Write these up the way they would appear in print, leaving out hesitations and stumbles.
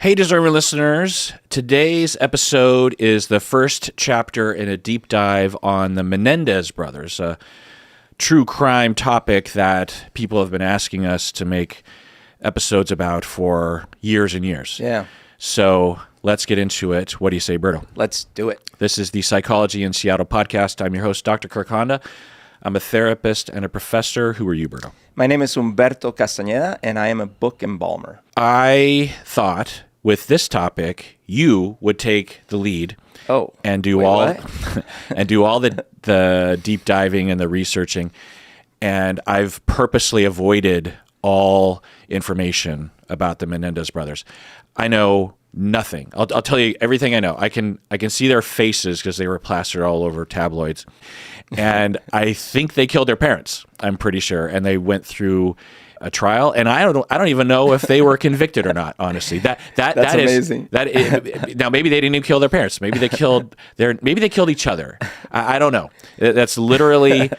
Hey, deserving listeners. Today's episode is the first chapter in a deep dive on the Menendez brothers, a true crime topic that people have been asking us to make episodes about for years and years. Yeah. So let's get into it. What do you say, Berto? Let's do it. This is the Psychology in Seattle podcast. I'm your host, Dr. Kirk Honda. I'm a therapist and a professor. Who are you, Berto? My name is Humberto Castañeda, and I am a book embalmer. I thought with this topic, you would take the lead and do and do all the deep diving and the researching. And I've purposely avoided all information about the Menendez brothers. I know nothing. I'll tell you everything I know. I can see their faces because they were plastered all over tabloids. And I think they killed their parents, I'm pretty sure. And they went through a trial, and I don't even know if they were convicted or not. Honestly, that's amazing. Now maybe they didn't even kill their parents. Maybe they killed each other. I don't know. That's literally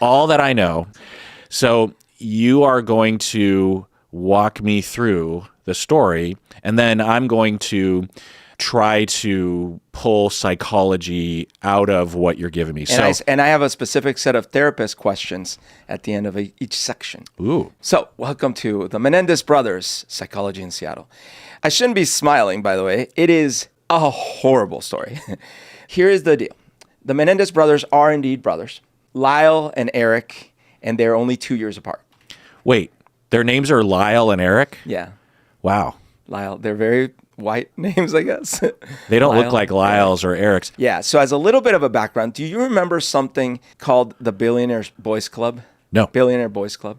all that I know. So you are going to walk me through the story, and then I'm going to try to pull psychology out of what you're giving me. And I have a specific set of therapist questions at the end of each section. Ooh. So welcome to the Menendez Brothers, Psychology in Seattle. I shouldn't be smiling, by the way. It is a horrible story. Here is the deal. The Menendez brothers are indeed brothers, Lyle and Eric, and they're only 2 years apart. Wait, their names are Lyle and Eric? Yeah. Wow. Lyle. They're very white names, I guess. They don't look like Lyle's or Eric's. Yeah. So as a little bit of a background, do you remember something called the Billionaire Boys Club? No. Billionaire Boys Club.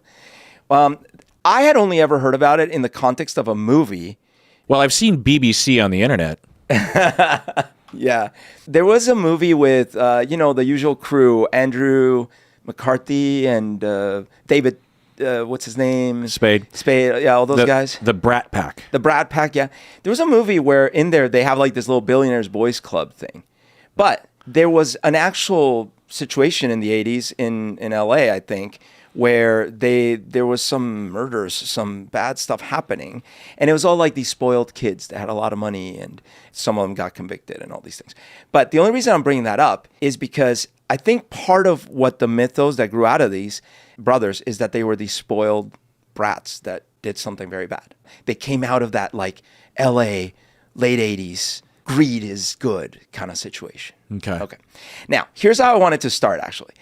I had only ever heard about it in the context of a movie. Well, I've seen BBC on the internet. Yeah. There was a movie with, the usual crew, Andrew McCarthy and David what's his name? Spade, yeah, all those guys. The Brat Pack. The Brat Pack, yeah. There was a movie where in there they have like this little Billionaires Boys Club thing. But there was an actual situation in the 80s in LA, I think, where there was some murders, some bad stuff happening. And it was all like these spoiled kids that had a lot of money, and some of them got convicted and all these things. But the only reason I'm bringing that up is because I think part of what the mythos that grew out of these brothers is that they were these spoiled brats that did something very bad. They came out of that like LA late 80s greed is good kind of situation. Okay. Now, here's how I wanted to start actually.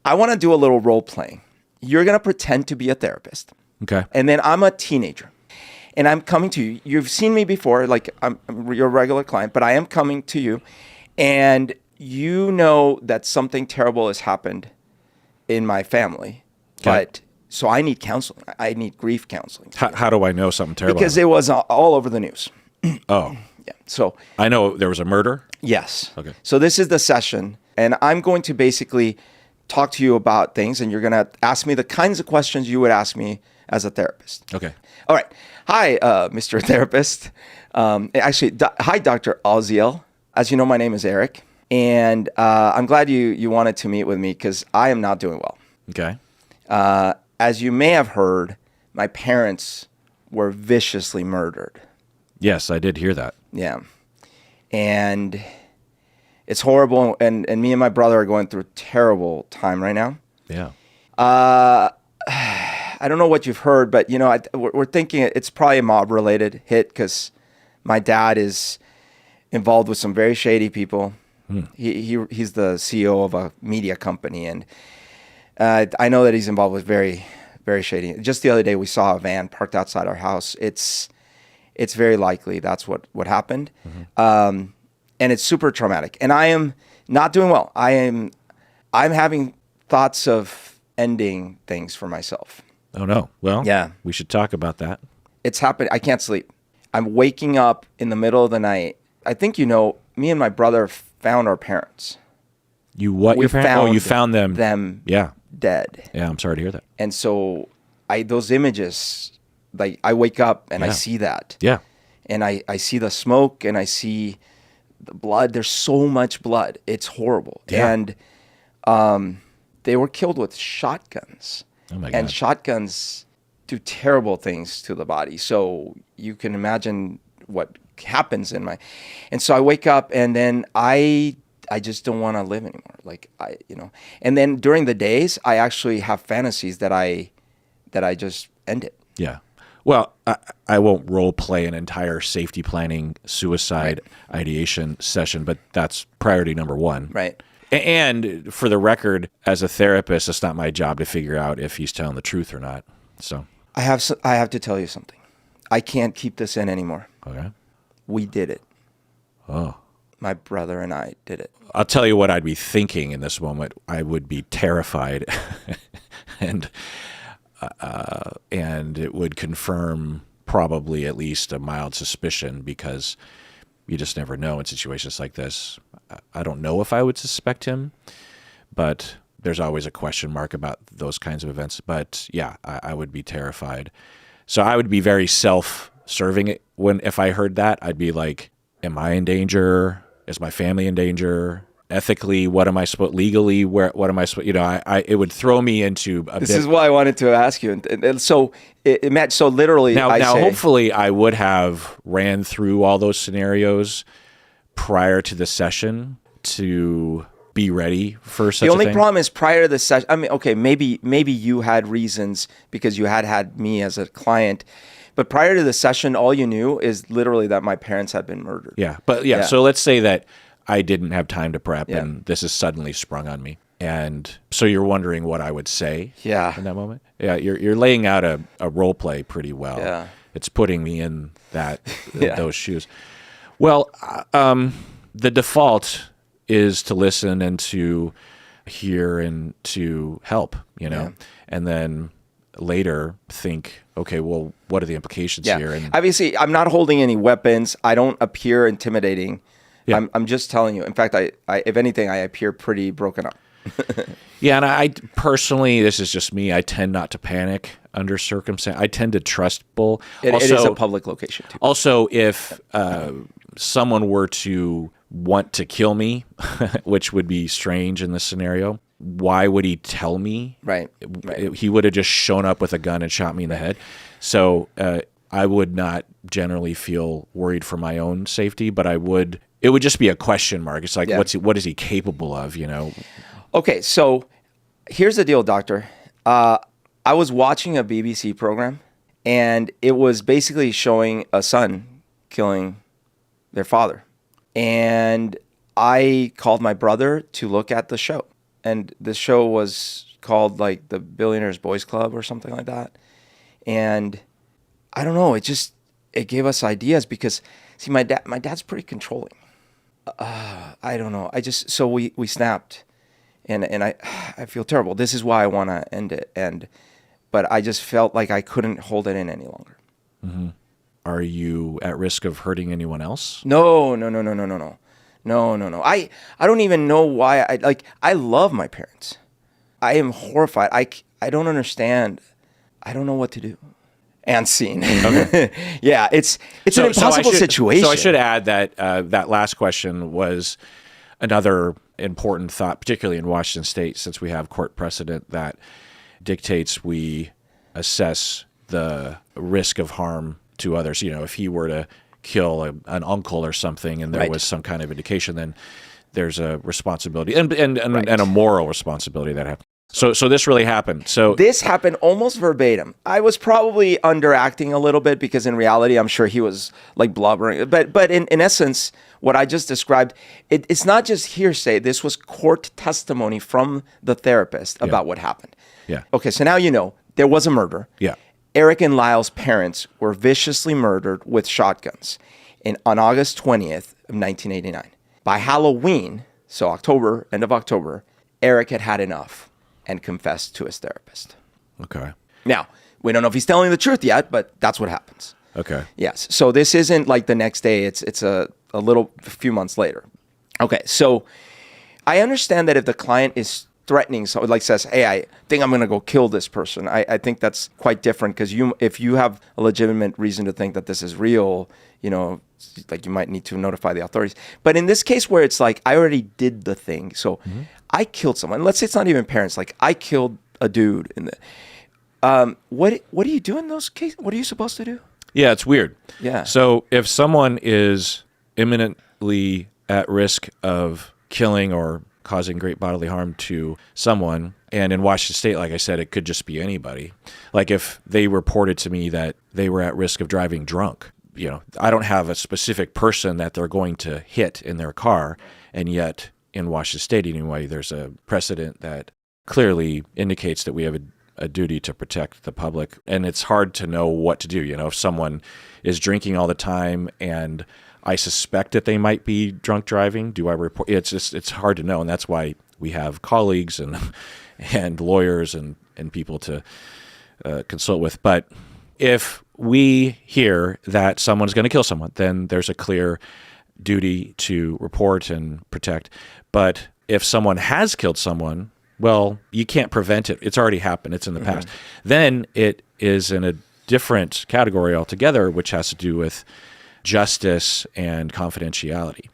I want to do a little role playing. You're going to pretend to be a therapist. Okay. And then I'm a teenager. And I'm coming to you. You've seen me before, like I'm your regular client, but I am coming to you, and you know that something terrible has happened in my family, but so I need counseling. I need grief counseling. How do I know something terrible? Because it was all over the news. Oh. Yeah. So I know there was a murder? Yes. Okay. So this is the session, and I'm going to basically talk to you about things, and you're going to ask me the kinds of questions you would ask me as a therapist. Okay. All right. Hi, Mr. Therapist. Hi, Dr. Oziel. As you know, my name is Eric. And I'm glad you wanted to meet with me because I am not doing well. Okay. As you may have heard, my parents were viciously murdered. Yes, I did hear that. Yeah. And it's horrible. And me and my brother are going through a terrible time right now. Yeah. I don't know what you've heard, but, we're thinking it's probably a mob-related hit because my dad is involved with some very shady people. He's the CEO of a media company, and I know that he's involved with very, very shady. Just the other day, we saw a van parked outside our house. It's very likely that's what happened, and it's super traumatic. And I am not doing well. I'm having thoughts of ending things for myself. Oh no! Well, yeah, we should talk about that. It's happened. I can't sleep. I'm waking up in the middle of the night. I think me and my brother found our parents. You what? Your parents? Oh, you found them. Yeah. Dead. Yeah, I'm sorry to hear that. And so those images, like I wake up and I see that. Yeah. And I see the smoke and I see the blood. There's so much blood. It's horrible. Yeah. And they were killed with shotguns. Oh my God. And shotguns do terrible things to the body. So you can imagine what happens in my, and so I wake up and then I just don't want to live anymore. Like and then during the days I actually have fantasies that I just end it. Yeah. Well, I won't role play an entire safety planning suicide ideation session, but that's priority number one. Right. And for the record, as a therapist, it's not my job to figure out if he's telling the truth or not. So I have to tell you something. I can't keep this in anymore. Okay. We did it. Oh. My brother and I did it. I'll tell you what I'd be thinking in this moment. I would be terrified, and it would confirm probably at least a mild suspicion, because you just never know in situations like this. I don't know if I would suspect him, but there's always a question mark about those kinds of events. But yeah, I would be terrified. So I would be very self-serving if I heard that. I'd be like, am I in danger? Is my family in danger? Ethically, what am I supposed? Legally, what am I supposed? It would throw me into a This bit. is why I wanted to ask you. And so it meant, so literally. Now, hopefully, I would have ran through all those scenarios prior to the session to be ready for such a thing. The only problem is prior to the session. I mean, okay, maybe you had reasons because you had me as a client. But prior to the session, all you knew is literally that my parents had been murdered. Yeah. But yeah. So let's say that I didn't have time to prep and this is suddenly sprung on me. And so you're wondering what I would say in that moment? Yeah. You're laying out a role play pretty well. Yeah. It's putting me in those shoes. Well, the default is to listen and to hear and to help, and then later think, okay, well, what are the implications here? And obviously, I'm not holding any weapons. I don't appear intimidating. Yeah. I'm just telling you. In fact, I if anything, I appear pretty broken up. Yeah, and I personally, this is just me, I tend not to panic under circumstance. I tend to trust bull. It is a public location, too. Also, if someone were to want to kill me, which would be strange in this scenario, why would he tell me? Right. He would have just shown up with a gun and shot me in the head. So I would not generally feel worried for my own safety, but it would just be a question mark. It's like, what is he capable of, Okay, so here's the deal, doctor. I was watching a BBC program, and it was basically showing a son killing their father. And I called my brother to look at the show. And the show was called like the Billionaires Boys Club or something like that. And I don't know, it gave us ideas because, see, my dad's pretty controlling. I don't know. So we snapped, and I feel terrible. This is why I want to end it. But I just felt like I couldn't hold it in any longer. Mm-hmm. Are you at risk of hurting anyone else? No. I don't even know why. I love my parents. I am horrified. I don't understand. I don't know what to do. And scene. Okay. Yeah, it's an impossible situation. So I should add that that last question was another important thought, particularly in Washington State, since we have court precedent that dictates we assess the risk of harm to others. If he were to kill an uncle or something and there was some kind of indication, then there's a responsibility and a moral responsibility that happens. So this really happened. So this happened almost verbatim. I was probably underacting a little bit because in reality, I'm sure he was like blubbering. But in essence, what I just described, it's not just hearsay. This was court testimony from the therapist about what happened. Yeah. Okay, so now there was a murder. Yeah. Eric and Lyle's parents were viciously murdered with shotguns on August 20th of 1989. By Halloween, so end of October, Eric had enough and confessed to his therapist. Okay. Now, we don't know if he's telling the truth yet, but that's what happens. Okay. Yes. So this isn't like the next day. It's a few months later. Okay. So I understand that if the client is threatening, so like says, hey, I think I'm going to go kill this person. I think that's quite different because if you have a legitimate reason to think that this is real, like you might need to notify the authorities. But in this case where it's like, I already did the thing. So I killed someone. Let's say it's not even parents. Like I killed a dude. What do you do in those cases? What are you supposed to do? Yeah, it's weird. Yeah. So if someone is imminently at risk of killing or causing great bodily harm to someone, and in Washington State, like I said, it could just be anybody. Like if they reported to me that they were at risk of driving drunk, I don't have a specific person that they're going to hit in their car, and yet in Washington State anyway, there's a precedent that clearly indicates that we have a duty to protect the public, and it's hard to know what to do. If someone is drinking all the time and I suspect that they might be drunk driving, do I report? It's hard to know, and that's why we have colleagues and lawyers and people to consult with. But if we hear that someone's going to kill someone, then there's a clear duty to report and protect. But if someone has killed someone, well, you can't prevent it. It's already happened. It's in the past. Then it is in a different category altogether, which has to do with justice and confidentiality.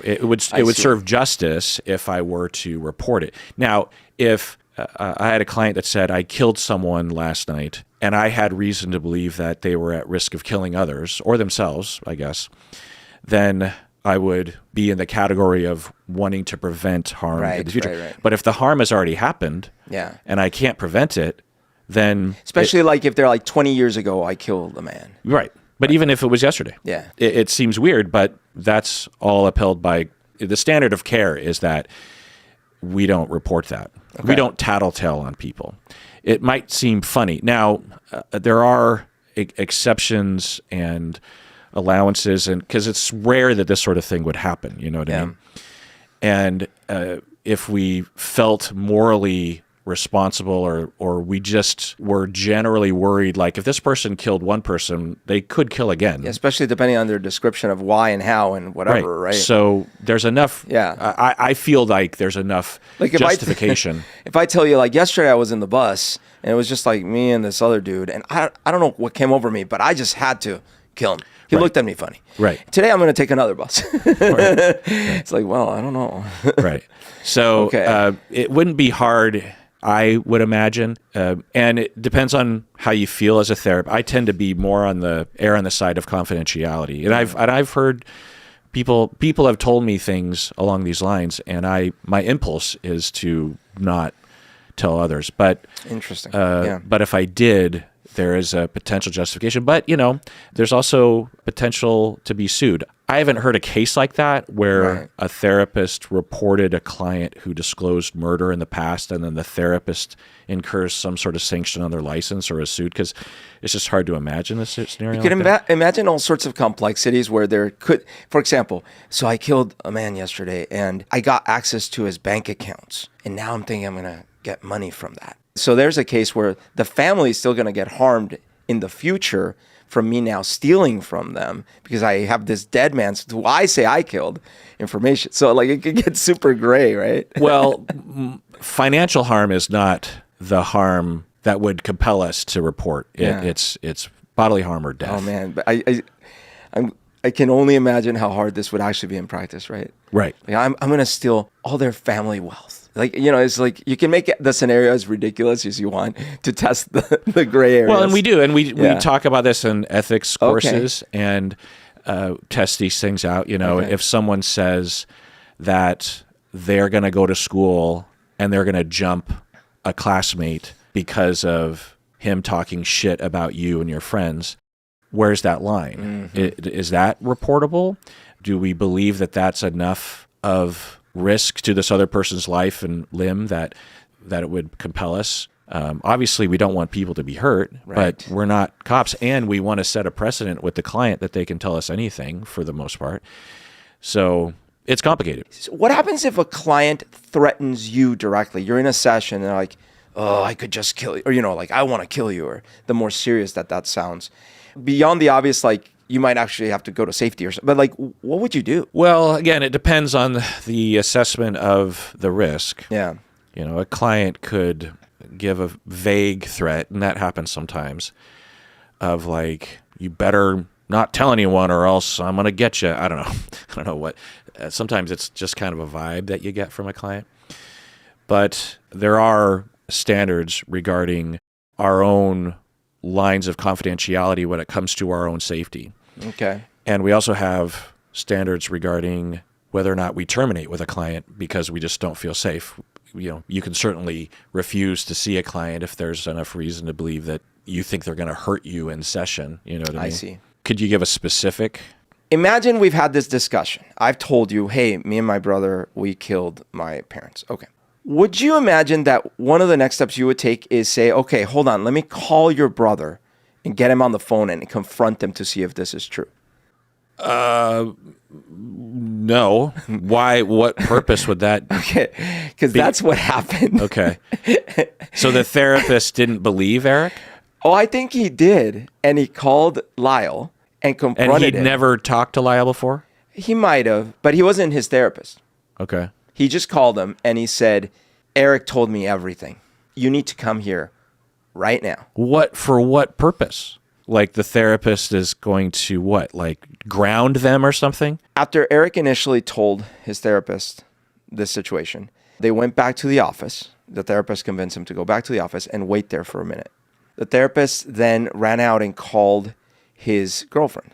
It would serve justice if I were to report it. Now, if I had a client that said, I killed someone last night, and I had reason to believe that they were at risk of killing others, or themselves, I guess, then I would be in the category of wanting to prevent harm in the future. Right. But if the harm has already happened, and I can't prevent it, then... Especially like if they're like 20 years ago, I killed a man. Right. But even if it was yesterday. Yeah. It seems weird, but that's all upheld by... The standard of care is that we don't report that. Okay. We don't tattletale on people. It might seem funny. Now, there are exceptions and allowances, and because it's rare that this sort of thing would happen, you know what I mean? And if we felt morally responsible, or we just were generally worried, like if this person killed one person, they could kill again. Yeah, especially depending on their description of why and how and whatever, right? So there's enough. Yeah. I feel like there's enough justification. If I tell you, like yesterday I was in the bus and it was just like me and this other dude, and I don't know what came over me, but I just had to kill him. He looked at me funny. Right. Today I'm going to take another bus. It's like, well, I don't know. Right. So it wouldn't be hard, I would imagine. And it depends on how you feel as a therapist. I tend to be more on the side of confidentiality. And I've heard people have told me things along these lines, and my impulse is to not tell others. But interesting. But if I did, there is a potential justification. But, there's also potential to be sued. I haven't heard a case like that where a therapist reported a client who disclosed murder in the past, and then the therapist incurs some sort of sanction on their license or is sued, because it's just hard to imagine this scenario. You can imagine all sorts of complexities where there could, for example, so I killed a man yesterday and I got access to his bank accounts, and now I'm thinking I'm going to get money from that. So there's a case where the family is still going to get harmed in the future from me now stealing from them because I have this dead man who I say I killed information. So like it could get super gray, right? Well, financial harm is not the harm that would compel us to report. It's bodily harm or death. Oh man, but I can only imagine how hard this would actually be in practice, right? Right. Like I'm going to steal all their family wealth. Like, it's like you can make the scenario as ridiculous as you want to test the gray areas. Well, and we do. And we talk about this in ethics courses and test these things out. If someone says that they're going to go to school and they're going to jump a classmate because of him talking shit about you and your friends, where's that line? Mm-hmm. Is that reportable? Do we believe that that's enough of risk to this other person's life and limb that it would compel us? Obviously, we don't want people to be hurt, but we're not cops, and we want to set a precedent with the client that they can tell us anything for the most part. So it's complicated. So what happens if a client threatens you directly? You're in a session and they're like, oh, I could just kill you, or like, I want to kill you, or the more serious that sounds. Beyond the obvious, like, you might actually have to go to safety or something. But like, what would you do? Well, again, it depends on the assessment of the risk. Yeah. A client could give a vague threat, and that happens sometimes, of like, you better not tell anyone or else I'm going to get you. I don't know. I don't know what. Sometimes it's just kind of a vibe that you get from a client. But there are standards regarding our own lines of confidentiality when it comes to our own safety. Okay. And we also have standards regarding whether or not we terminate with a client because we just don't feel safe. You can certainly refuse to see a client if there's enough reason to believe that you think they're going to hurt you in session. You know what I mean? I see. Could you give a specific? Imagine we've had this discussion. I've told you, hey, me and my brother, we killed my parents. Okay. Would you imagine that one of the next steps you would take is say, okay, hold on, let me call your brother and get him on the phone and confront him to see if this is true? No. Why? What purpose would that? Okay, because that's what happened. Okay. So the therapist didn't believe Eric? Oh, I think he did. And he called Lyle and confronted him. And he'd never talked to Lyle before? He might have, but he wasn't his therapist. Okay. He just called him and he said, Eric told me everything. You need to come here right now. For what purpose? Like the therapist is going to what? Like ground them or something? After Eric initially told his therapist this situation, they went back to the office. The therapist convinced him to go back to the office and wait there for a minute. The therapist then ran out and called his girlfriend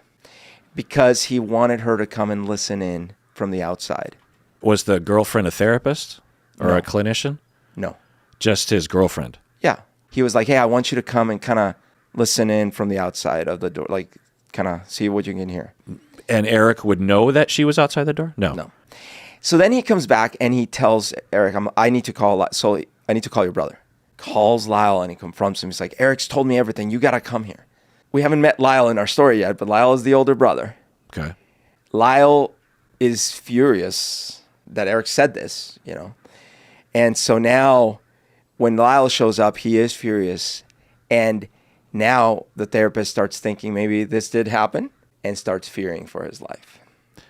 because he wanted her to come and listen in from the outside. Was the girlfriend a therapist or No. a clinician? No. Just his girlfriend? Yeah. He was like, hey, I want you to come and kind of listen in from the outside of the door, like kind of see what you can hear. And Eric would know that she was outside the door? No. So then he comes back and he tells Eric, I need to call your brother. Calls Lyle and he confronts him. He's like, Eric's told me everything. You got to come here. We haven't met Lyle in our story yet, but Lyle is the older brother. Okay. Lyle is furious that Eric said this, And so now when Lyle shows up, he is furious. And now the therapist starts thinking maybe this did happen and starts fearing for his life.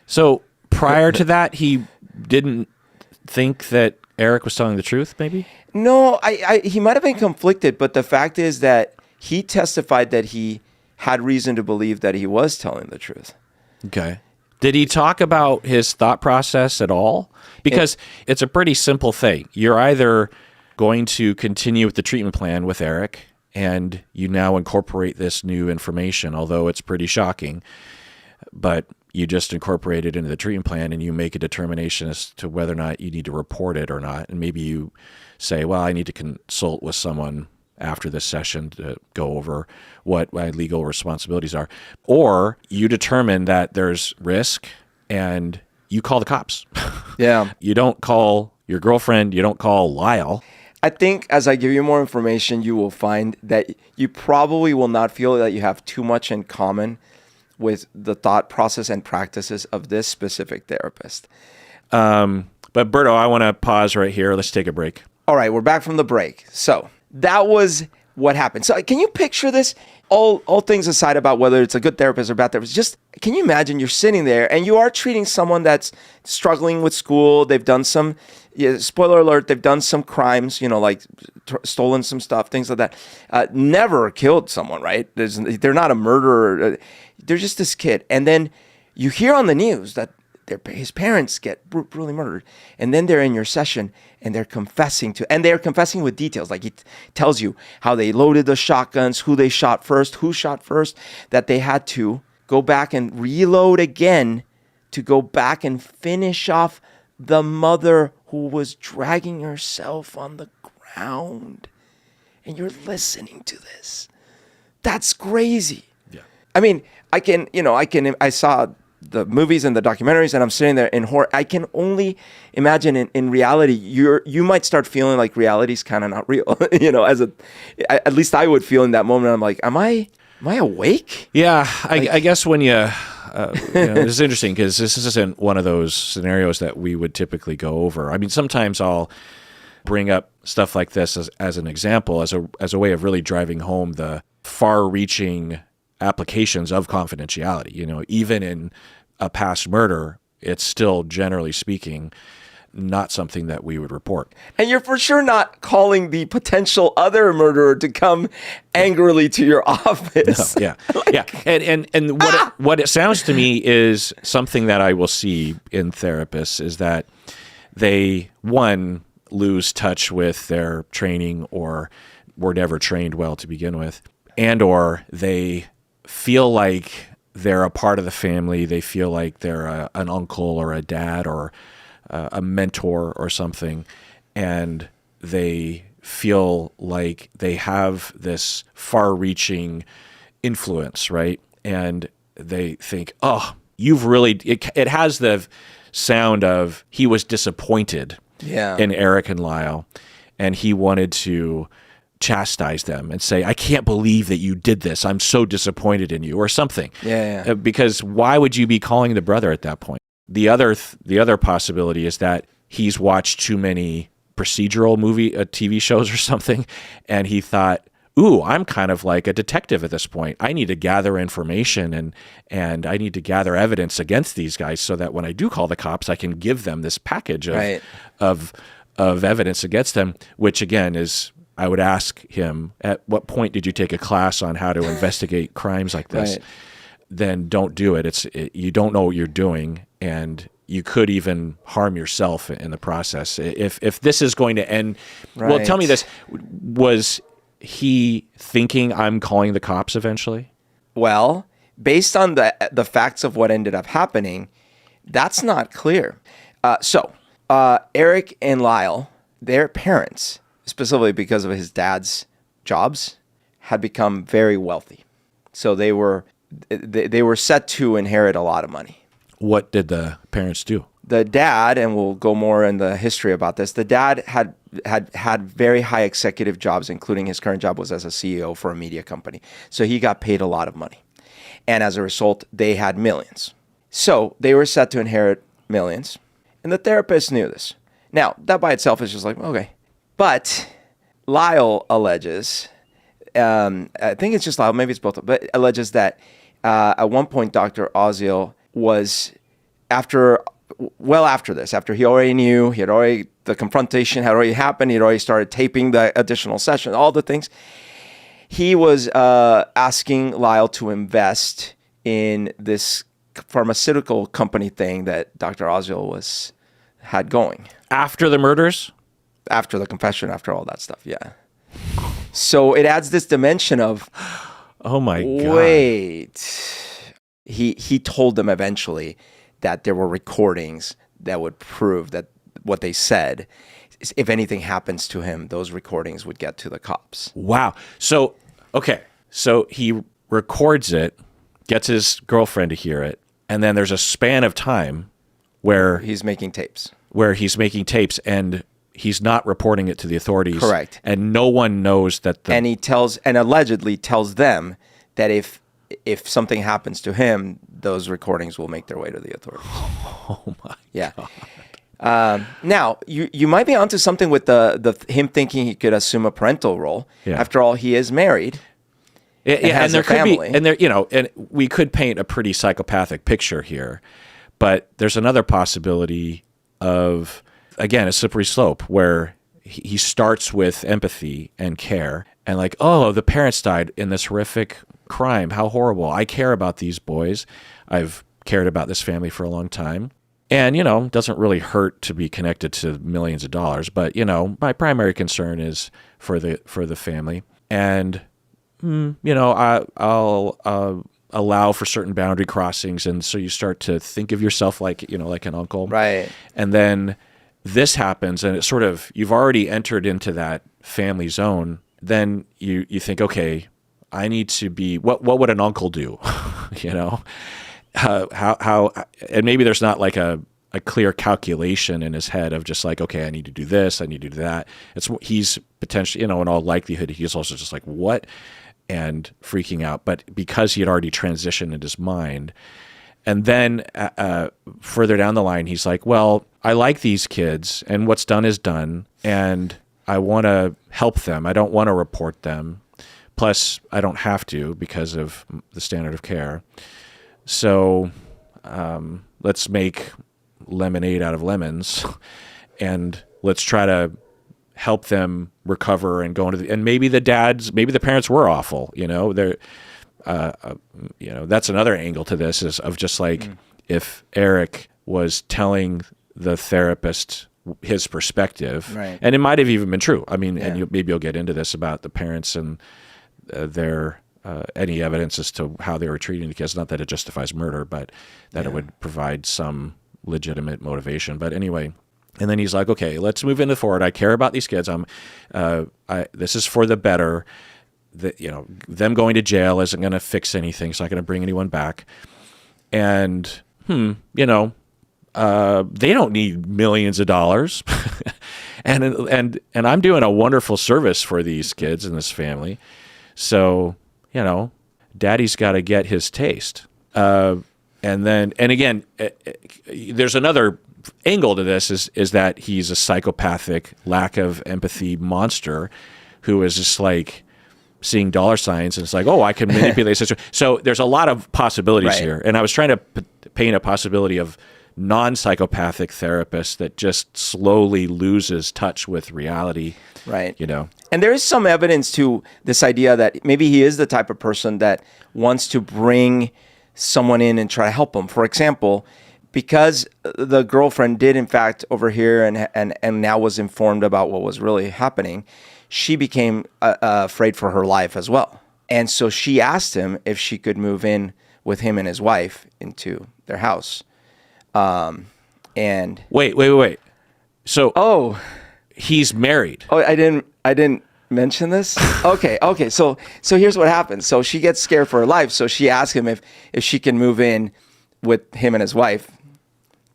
So prior to that, he didn't think that Eric was telling the truth, maybe? No, he might have been conflicted, but the fact is that he testified that he had reason to believe that he was telling the truth. Okay. Did he talk about his thought process at all? Because it's a pretty simple thing. You're either going to continue with the treatment plan with Eric and you now incorporate this new information, although it's pretty shocking, but you just incorporate it into the treatment plan and you make a determination as to whether or not you need to report it or not. And maybe you say, well, I need to consult with someone after this session to go over what my legal responsibilities are. Or you determine that there's risk and you call the cops. Yeah. You don't call your girlfriend. You don't call Lyle. I think as I give you more information, you will find that you probably will not feel that you have too much in common with the thought process and practices of this specific therapist. But Berto, I want to pause right here. Let's take a break. All right, we're back from the break. So that was what happened. So can you picture this? All things aside about whether it's a good therapist or bad therapist, just can you imagine you're sitting there and you are treating someone that's struggling with school. They've done some, spoiler alert, they've done some crimes, like stolen some stuff, things like that. Never killed someone, right? They're not a murderer. They're just this kid. And then you hear on the news that his parents get brutally murdered. And then they're in your session and they're confessing with details. Like he tells you how they loaded the shotguns, who they shot first, who shot first, that they had to go back and reload again to go back and finish off the mother who was dragging herself on the ground. And you're listening to this. That's crazy. Yeah. I mean, I saw the movies and the documentaries and I'm sitting there in horror. I can only imagine in reality, you might start feeling like reality's kind of not real, at least I would feel in that moment. I'm like, am I awake? Yeah. I guess when it's interesting because this isn't one of those scenarios that we would typically go over. I mean, sometimes I'll bring up stuff like this as an example, as a way of really driving home the far-reaching applications of confidentiality. Even in a past murder, it's still, generally speaking, not something that we would report. And you're for sure not calling the potential other murderer to come angrily to your office. No, yeah. And what it sounds to me is something that I will see in therapists is that they, one, lose touch with their training or were never trained well to begin with. and or they feel like they're a part of the family. They feel like they're an uncle or a dad or a mentor or something, and they feel like they have this far-reaching influence, right? And they think, oh, you've really, it has the sound of he was disappointed in Eric and Lyle, and he wanted to chastise them and say, I can't believe that you did this. I'm so disappointed in you, or something. Because why would you be calling the brother at that point? The other possibility is that he's watched too many procedural TV shows or something, and he thought, ooh, I'm kind of like a detective at this point. I need to gather information and I need to gather evidence against these guys so that when I do call the cops, I can give them this package of evidence against them, which again is, I would ask him, at what point did you take a class on how to investigate crimes like this? Then don't do it. You don't know what you're doing, and you could even harm yourself in the process. If this is going to end, well, tell me this, was he thinking I'm calling the cops eventually? Well, based on the facts of what ended up happening, that's not clear. So Eric and Lyle, their parents, specifically because of his dad's jobs, had become very wealthy. So they were set to inherit a lot of money. What did the parents do? The dad, and we'll go more in the history about this, the dad had very high executive jobs, including his current job was as a CEO for a media company. So he got paid a lot of money. And as a result, they had millions. So they were set to inherit millions. And the therapist knew this. Now, that by itself is just like, okay. But Lyle alleges, I think it's just Lyle, maybe it's both, but alleges that at one point, Dr. Oziel was after this, after he already knew, the confrontation had already happened, he'd already started taping the additional session, all the things. He was asking Lyle to invest in this pharmaceutical company thing that Dr. Oziel had going. After the murders? After the confession, after all that stuff, yeah. So it adds this dimension of, oh my God. Wait. He told them eventually that there were recordings that would prove that what they said, if anything happens to him, those recordings would get to the cops. Wow. So, okay. So he records it, gets his girlfriend to hear it, and then there's a span of time where he's making tapes. And he's not reporting it to the authorities. Correct. And no one knows that and he allegedly tells them that if something happens to him, those recordings will make their way to the authorities. Oh my God. Now, you might be onto something with the him thinking he could assume a parental role. Yeah. After all, he is married. And there could be, and we could paint a pretty psychopathic picture here, but there's another possibility of, again, a slippery slope where he starts with empathy and care and like, oh, the parents died in this horrific crime. How horrible. I care about these boys. I've cared about this family for a long time. And, doesn't really hurt to be connected to millions of dollars. But, my primary concern is for the family. And, I'll allow for certain boundary crossings. And so you start to think of yourself like, like an uncle. Right. And then this happens and it's sort of, you've already entered into that family zone. Then you think, okay, I need to be, what would an uncle do? How, and maybe there's not like a clear calculation in his head of just like, okay, I need to do this, I need to do that. He's potentially, in all likelihood, he's also just like, what? And freaking out. But because he had already transitioned in his mind, and then further down the line, he's like, well, I like these kids and what's done is done. And I want to help them. I don't want to report them. Plus, I don't have to because of the standard of care. So let's make lemonade out of lemons, and let's try to help them recover and go into and maybe the parents were awful. They're, that's another angle to this is of just like if Eric was telling the therapist his perspective, right. And it might have even been true. I mean, and maybe you'll get into this about the parents and their any evidence as to how they were treating the kids. Not that it justifies murder, but that it would provide some legitimate motivation. But anyway, and then he's like, okay, let's move into forward. I care about these kids. This is for the better. Them going to jail isn't going to fix anything. It's not going to bring anyone back. And, they don't need millions of dollars. and I'm doing a wonderful service for these kids and this family. So, daddy's got to get his taste. And again, there's another angle to this is that he's a psychopathic, lack of empathy monster who is just like seeing dollar signs and it's like, oh, I can manipulate the situation. So there's a lot of possibilities here. And I was trying to paint a possibility of non-psychopathic therapist that just slowly loses touch with reality. Right. And there is some evidence to this idea that maybe he is the type of person that wants to bring someone in and try to help them. For example, because the girlfriend did in fact overhear and now was informed about what was really happening, she became afraid for her life as well. And so she asked him if she could move in with him and his wife into their house. And wait. So he's married. Oh, I didn't mention this. Okay. So here's what happened. So she gets scared for her life. So she asked him if she can move in with him and his wife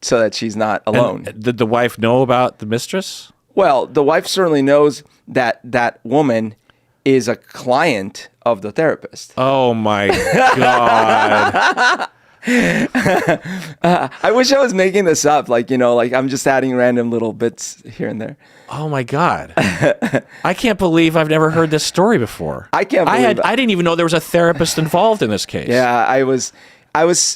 so that she's not alone. And did the wife know about the mistress? Well, the wife certainly knows that woman is a client of the therapist. Oh my God. I wish I was making this up. Like I'm just adding random little bits here and there. Oh my God. I can't believe I've never heard this story before. I can't believe I didn't even know there was a therapist involved in this case. Yeah, I was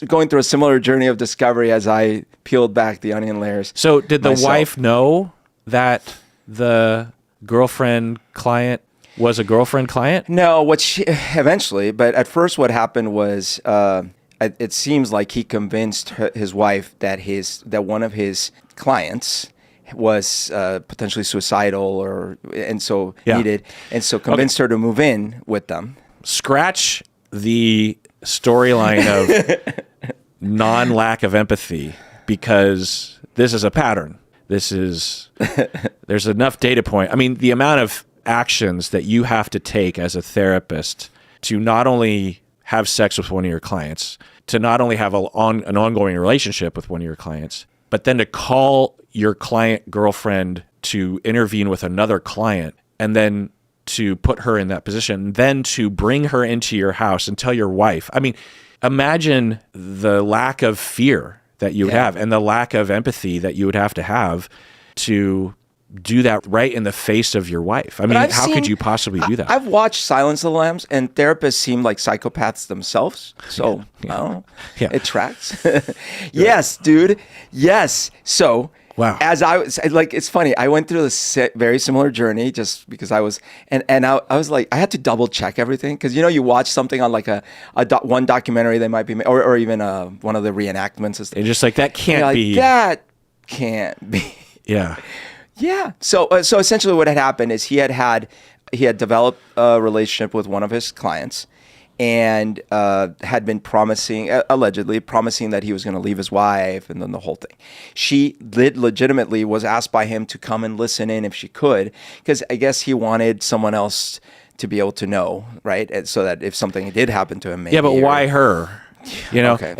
going through a similar journey of discovery as I peeled back the onion layers. So did the wife know that the girlfriend client was a girlfriend client? No, eventually, but at first what happened was it seems like he convinced his wife that one of his clients was potentially suicidal needed, and so convinced her to move in with them. Scratch the storyline of non-lack of empathy, because this is a pattern. There's enough data point. I mean, the amount of actions that you have to take as a therapist to not only have sex with one of your clients, to not only have an ongoing relationship with one of your clients, but then to call your client girlfriend to intervene with another client, and then to put her in that position, then to bring her into your house and tell your wife. I mean, imagine the lack of fear that you would have and the lack of empathy that you would have to do that right in the face of your wife. I mean, how could you possibly do that? I've watched Silence of the Lambs, and therapists seem like psychopaths themselves. So, I don't know. Yeah. It tracks. Yes, dude. Yes. So, wow. As I was like, it's funny. I went through this very similar journey just because I was, and I was like, I had to double check everything because you watch something on like one documentary they might be, or even one of the reenactments. And just like that can't be. That can't be. Yeah. Yeah. So essentially, what had happened is he had developed a relationship with one of his clients, and had been allegedly promising that he was going to leave his wife, and then the whole thing. She legitimately was asked by him to come and listen in if she could, because I guess he wanted someone else to be able to know, right? And so that if something did happen to him, maybe. Yeah, but why her? Okay,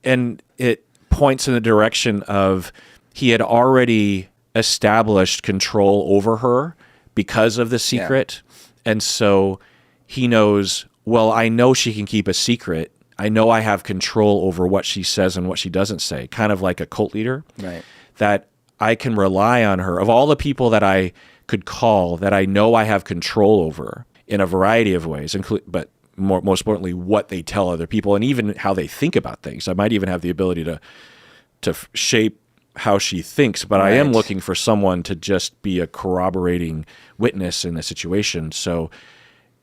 and it points in the direction of he had already established control over her because of the secret, and so he knows. Well, I know she can keep a secret. I know I have control over what she says and what she doesn't say, kind of like a cult leader. Right. That I can rely on her. Of all the people that I could call that I know I have control over in a variety of ways, but most importantly, what they tell other people and even how they think about things. I might even have the ability to shape how she thinks, but right. I am looking for someone to just be a corroborating witness in the situation. So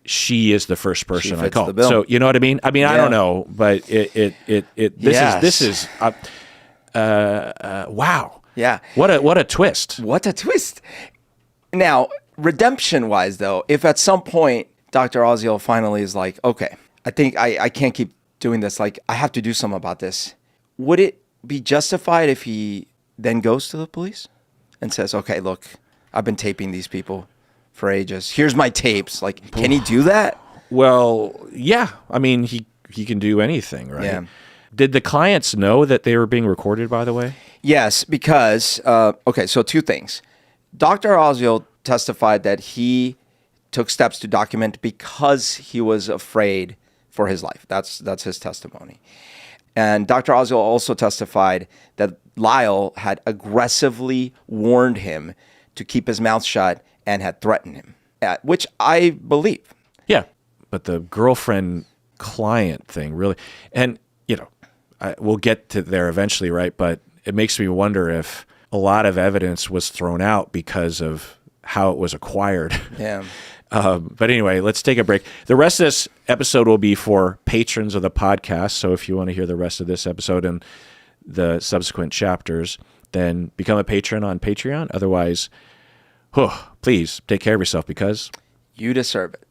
she is the first person I call. So you know what I mean? I mean, I don't know, but this is wow. Yeah. What a twist. What a twist. Now, redemption wise though, if at some point Dr. Oziel finally is like, okay, I think I can't keep doing this. Like, I have to do something about this. Would it be justified if he then goes to the police and says, okay, look, I've been taping these people for ages. Here's my tapes. Like, can he do that? Well, yeah. I mean, he can do anything, right? Yeah. Did the clients know that they were being recorded, by the way? Yes, because, okay, so two things. Dr. Oziel testified that he took steps to document because he was afraid for his life. That's his testimony. And Dr. Oziel also testified that Lyle had aggressively warned him to keep his mouth shut and had threatened him, which I believe. Yeah, but the girlfriend-client thing really, and, we'll get to there eventually, right? But it makes me wonder if a lot of evidence was thrown out because of how it was acquired. Yeah. But anyway, let's take a break. The rest of this episode will be for patrons of the podcast. So if you want to hear the rest of this episode and the subsequent chapters, then become a patron on Patreon. Otherwise, please take care of yourself because you deserve it.